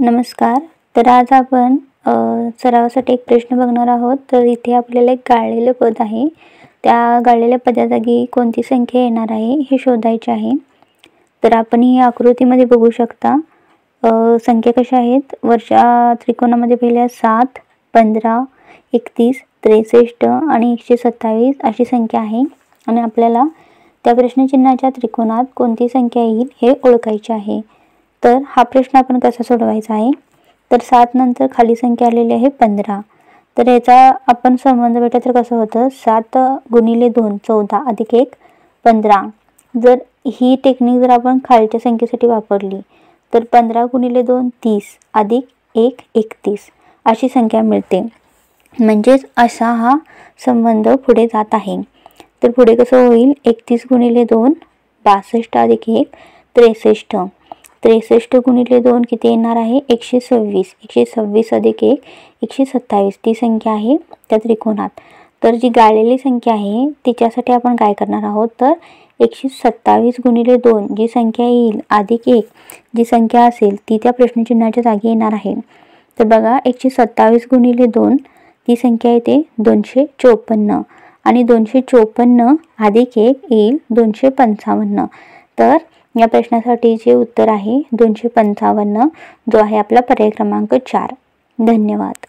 नमस्कार. तर आज आपण सरावासाठी एक प्रश्न बघणार आहोत. तर इथे आपल्याला एक गाळलेले पद आहे. त्या गाळलेल्या पदाजागी कोणती संख्या येणार आहे हे शोधायचे आहे. तर आपण ही आकृतीमध्ये बघू शकता संख्या कशा आहेत. वरच्या त्रिकोणामध्ये पहिल्या 7, 15, 31, 63 आणि 127 अशी संख्या आहे आणि आपल्याला त्या प्रश्नचिन्हाच्या त्रिकोणात कोणती संख्या येईल हे ओळखायचे आहे. तर हा प्रश्न आपण कसा सोडवायचा आहे. तर 7 नंतर खाली संख्या आलेली आहे 15. तर याचा आपण संबंध भेटला तर कसं होतं, 7 गुणिले 2 14 अधिक 1 15. जर ही टेक्निक जर आपण खालच्या संख्येसाठी वापरली तर 15 गुणिले 2 30 अधिक 1 31 अशी संख्या मिळते. म्हणजेच असा हा संबंध पुढे जात आहे. तर पुढे कसं होईल, 31 गुणिले 2 62 अधिक 1 63. 63 गुणिले 2 किती येणार आहे, 126. 126 अधिक 1 127 ती संख्या आहे त्या त्रिकोणात. तर जी गाळलेली संख्या आहे तिच्यासाठी आपण काय करणार आहोत, तर 127 गुणिले 2 जी संख्या येईल अधिक 1 जी संख्या असेल ती त्या प्रश्नचिन्हाच्या जागी येणार आहे. तर बघा 127 गुणिले 2 ती संख्या येते 254 आणि 254 अधिक 1 येईल 255. तर या प्रश्नासाठी जे उत्तर आहे 255 जो आहे आपला पर्याय क्रमांक 4. धन्यवाद.